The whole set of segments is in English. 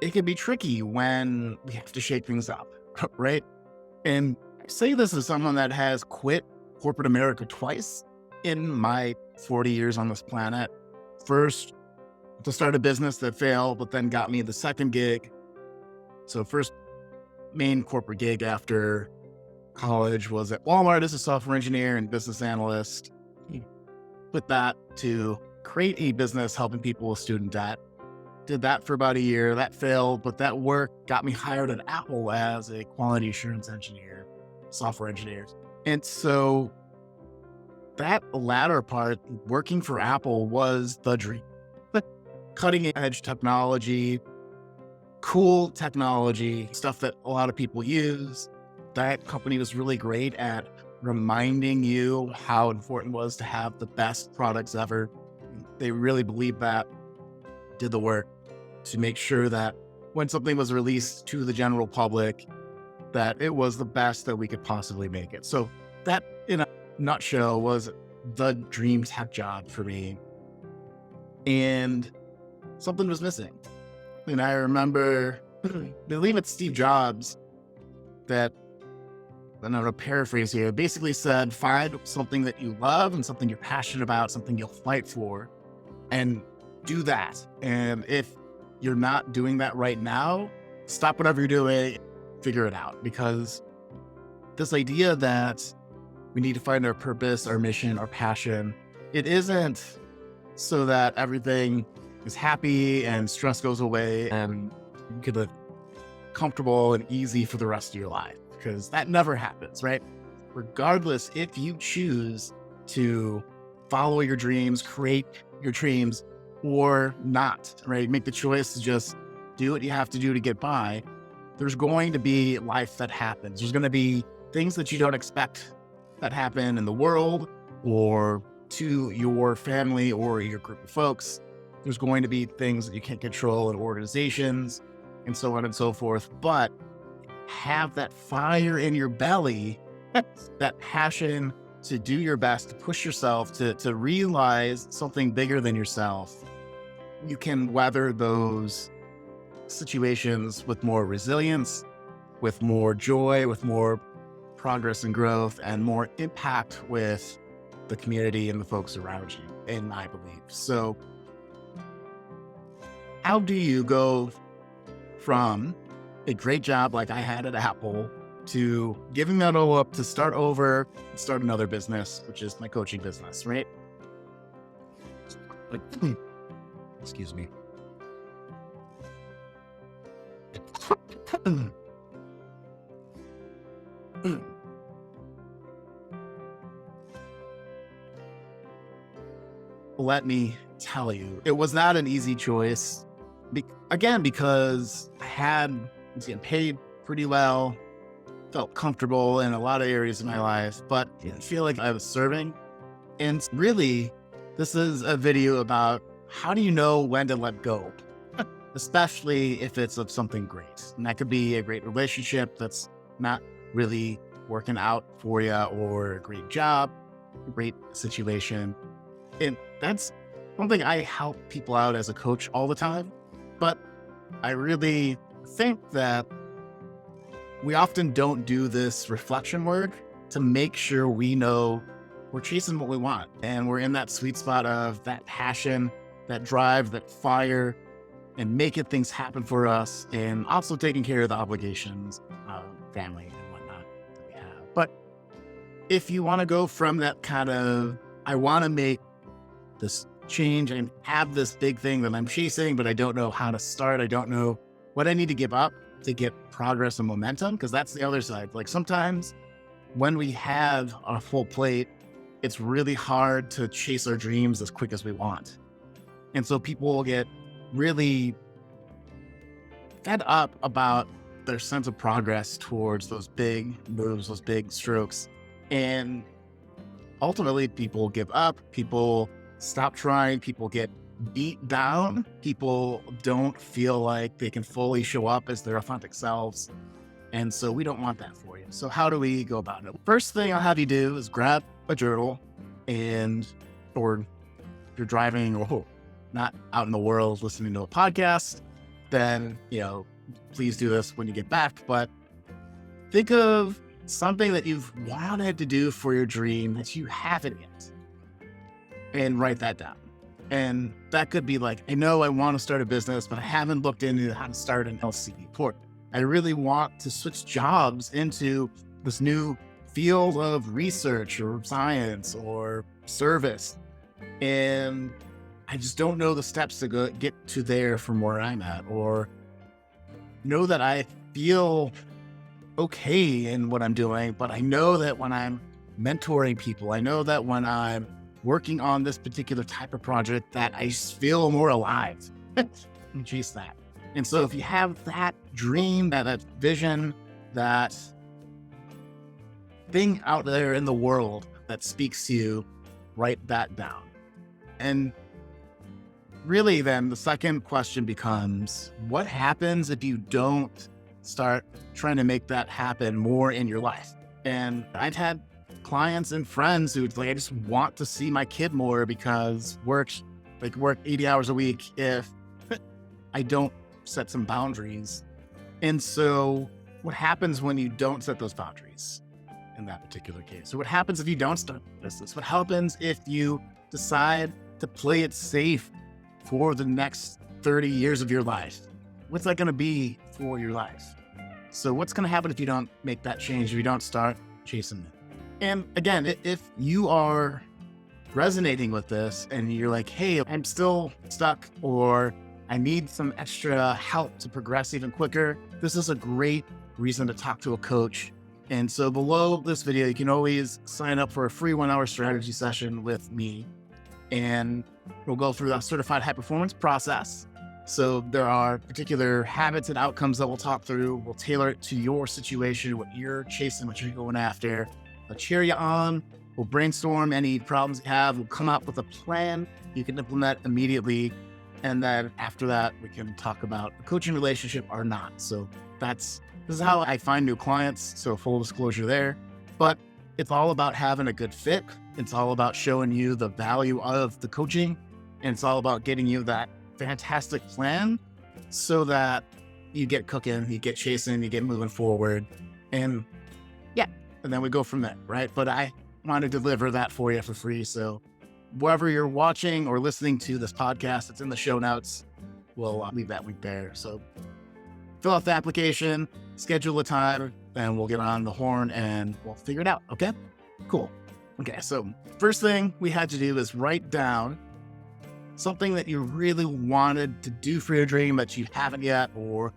it can be tricky when we have to shake things up, right? And I say this as someone that has quit corporate America twice in my 40 years on this planet. First, to start a business that failed, but then got me the second gig. So first main corporate gig after college was at Walmart as a software engineer and business analyst. With that to create a business helping people with student debt. Did that for about a year. That failed, but that work got me hired at Apple as a quality assurance engineer, software engineer. And so that latter part, working for Apple, was the dream. Cutting edge technology, cool technology, stuff that a lot of people use. That company was really great at reminding you how important it was to have the best products ever. They really believed that, did the work to make sure that when something was released to the general public, that it was the best that we could possibly make it. So that, in a nutshell, was the dream tech job for me. And something was missing. And I remember, I believe it's Steve Jobs that, I'm going to paraphrase here, basically said, find something that you love and something you're passionate about, something you'll fight for, and do that. And if you're not doing that right now, stop whatever you're doing, figure it out. Because this idea that we need to find our purpose, our mission, our passion, it isn't so that everything is happy and stress goes away and you can live comfortable and easy for the rest of your life, because that never happens, right? Regardless, if you choose to follow your dreams, create your dreams, or not, right? Make the choice to just do what you have to do to get by. There's going to be life that happens. There's going to be things that you don't expect that happen in the world or to your family or your group of folks. There's going to be things that you can't control in organizations and so on and so forth. But have that fire in your belly, that passion to do your best, to push yourself, to realize something bigger than yourself. You can weather those situations with more resilience, with more joy, with more progress and growth, and more impact with the community and the folks around you, in my belief. So how do you go from a great job like I had at Apple to giving that all up to start over and start another business, which is my coaching business, right? Excuse me. Let me tell you, it was not an easy choice. Because I was getting paid pretty well, felt comfortable in a lot of areas of my life, but didn't feel like I was serving. And really, this is a video about how do you know when to let go, especially if it's of something great. And that could be a great relationship that's not really working out for you, or a great job, a great situation. And that's something I help people out as a coach all the time. But I really think that we often don't do this reflection work to make sure we know we're chasing what we want. And we're in that sweet spot of that passion, that drive, that fire, and making things happen for us, and also taking care of the obligations of family and whatnot that we have. But if you want to go from that kind of, I want to make this change and have this big thing that I'm chasing, but I don't know how to start. I don't know what I need to give up to get progress and momentum, because that's the other side. Like sometimes when we have a full plate, it's really hard to chase our dreams as quick as we want. And so people will get really fed up about their sense of progress towards those big moves, those big strokes. And ultimately people give up, people stop trying, people get beat down, people don't feel like they can fully show up as their authentic selves. And so we don't want that for you. So how do we go about it? First thing I'll have you do is grab a journal, or if you're driving or not out in the world listening to a podcast, then, please do this when you get back. But think of something that you've wanted to do for your dream that you haven't yet, and write that down. And that could be like, I know I want to start a business, but I haven't looked into how to start an LLC. Or I really want to switch jobs into this new field of research or science or service. And I just don't know the steps to get to there from where I'm at, or know that I feel okay in what I'm doing, but I know that when I'm mentoring people, I know that when I'm working on this particular type of project, that I feel more alive and chase that. And so if you have that dream, that vision, that thing out there in the world that speaks to you, write that down. And really then the second question becomes, what happens if you don't start trying to make that happen more in your life? And I've had clients and friends who like, I just want to see my kid more because work 80 hours a week if I don't set some boundaries. And so what happens when you don't set those boundaries in that particular case? So what happens if you don't start business? What happens if you decide to play it safe for the next 30 years of your life? What's that going to be for your life? So what's going to happen if you don't make that change, if you don't start chasing it? And again, if you are resonating with this and you're like, hey, I'm still stuck, or I need some extra help to progress even quicker, this is a great reason to talk to a coach. And so below this video, you can always sign up for a free 1-hour strategy session with me. And we'll go through a certified high performance process. So there are particular habits and outcomes that we'll talk through. We'll tailor it to your situation, what you're chasing, what you're going after. I'll cheer you on. We'll brainstorm any problems you have. We'll come up with a plan you can implement immediately. And then after that, we can talk about a coaching relationship or not. So this is how I find new clients. So full disclosure there. But it's all about having a good fit. It's all about showing you the value of the coaching. And it's all about getting you that fantastic plan so that you get cooking, you get chasing, you get moving forward. And then we go from there, right? But I want to deliver that for you for free. So wherever you're watching or listening to this podcast, it's in the show notes. We'll leave that link there. So fill out the application, schedule a time, and we'll get on the horn and we'll figure it out. Okay, cool. Okay, so first thing we had to do is write down something that you really wanted to do for your dream but you haven't yet, or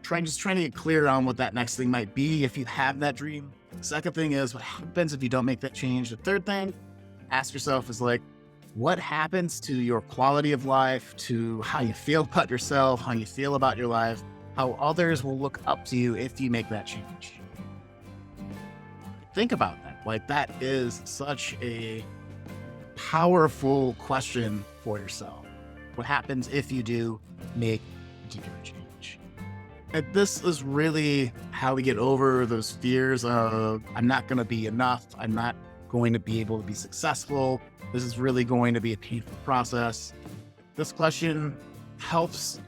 trying to get clear on what that next thing might be if you have that dream. The second thing is, what happens if you don't make that change? The third thing, ask yourself is like, what happens to your quality of life, to how you feel about yourself, how you feel about your life, how others will look up to you if you make that change? Think about that. Like, that is such a powerful question for yourself. What happens if you do make a particular change? And this is really how we get over those fears of, I'm not going to be enough. I'm not going to be able to be successful. This is really going to be a painful process. This question helps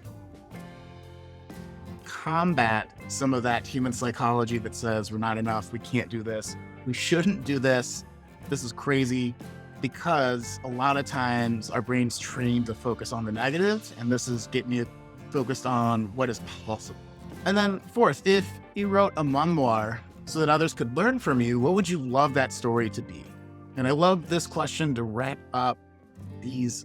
combat some of that human psychology that says we're not enough, we can't do this, we shouldn't do this, this is crazy, because a lot of times our brain's trained to focus on the negative, and this is getting you focused on what is possible. And then fourth, if you wrote a memoir so that others could learn from you, what would you love that story to be? And I love this question to wrap up this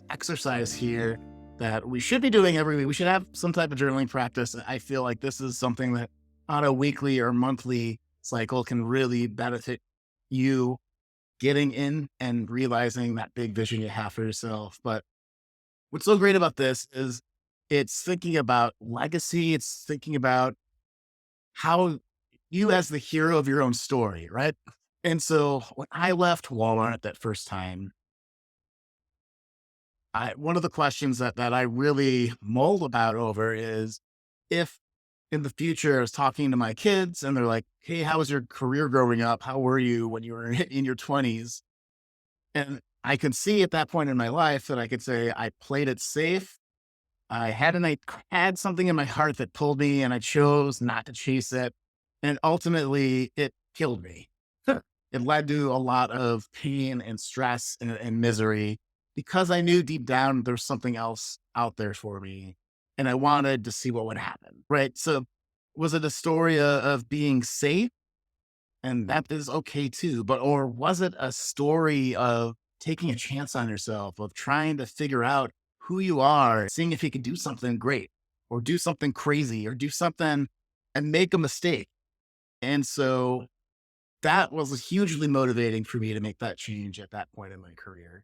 exercise here that we should be doing every week. We should have some type of journaling practice. I feel like this is something that on a weekly or monthly cycle can really benefit you getting in and realizing that big vision you have for yourself. But what's so great about this is it's thinking about legacy. It's thinking about how you as the hero of your own story, right? And so when I left Walmart that first time, one of the questions that I really mulled about over is, if in the future I was talking to my kids and they're like, hey, how was your career growing up? How were you when you were in your 20s? And I could see at that point in my life that I could say, I played it safe. I had something in my heart that pulled me and I chose not to chase it. And ultimately it killed me. It led to a lot of pain and stress and misery because I knew deep down there's something else out there for me. And I wanted to see what would happen. Right. So was it a story of being safe? And that is okay too. But, or was it a story of taking a chance on yourself, of trying to figure out who you are, seeing if you could do something great or do something crazy or do something and make a mistake? And so that was hugely motivating for me to make that change at that point in my career.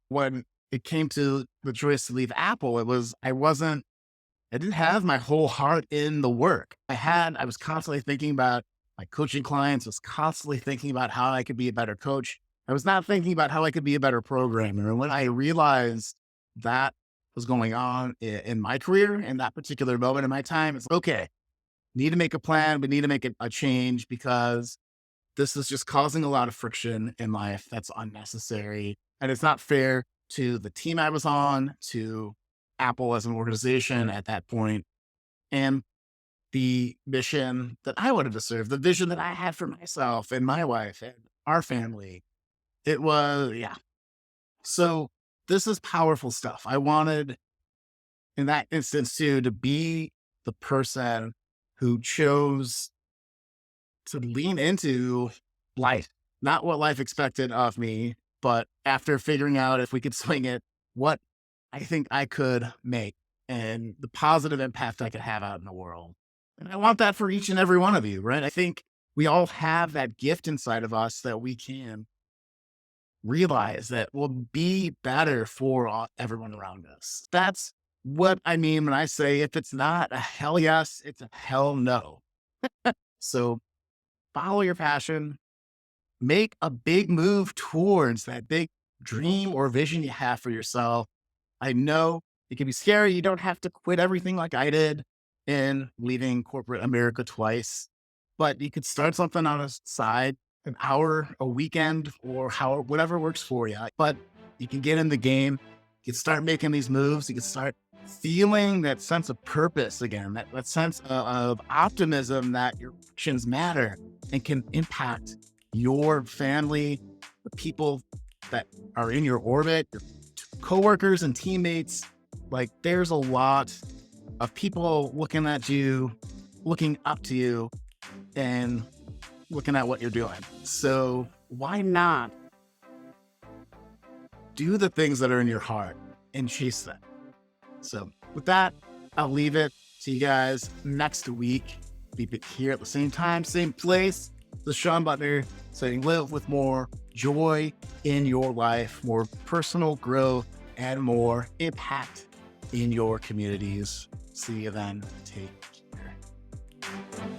When it came to the choice to leave Apple, I didn't have my whole heart in the work. I was constantly thinking about my coaching clients, was constantly thinking about how I could be a better coach. I was not thinking about how I could be a better programmer. And when I realized that was going on in my career in that particular moment in my time, it's okay. Need to make a plan. We need to make a change because this is just causing a lot of friction in life that's unnecessary. And it's not fair to the team I was on, to Apple as an organization at that point, and the mission that I wanted to serve, the vision that I had for myself and my wife and our family. It was, yeah. So this is powerful stuff. I wanted, in that instance, too, to be the person who chose to lean into life, not what life expected of me, but after figuring out if we could swing it, what I think I could make and the positive impact I could have out in the world. And I want that for each and every one of you, right? I think we all have that gift inside of us that we can realize that will be better for everyone around us. That's what I mean when I say if it's not a hell yes, it's a hell no. So follow your passion, make a big move towards that big dream or vision you have for yourself. I know it can be scary. You don't have to quit everything like I did in leaving corporate America twice, but you could start something on a side, an hour, a weekend, or how, whatever works for you. But you can get in the game. You can start making these moves. You can start feeling that sense of purpose again, that sense of optimism that your actions matter and can impact your family, the people that are in your orbit, your coworkers and teammates. Like there's a lot of people looking at you, looking up to you, and looking at what you're doing. So why not do the things that are in your heart and chase them? So with that, I'll leave it to you guys next week. Be here at the same time, same place. The Shawn Buttner saying, live with more joy in your life, more personal growth, and more impact in your communities. See you then. Take care.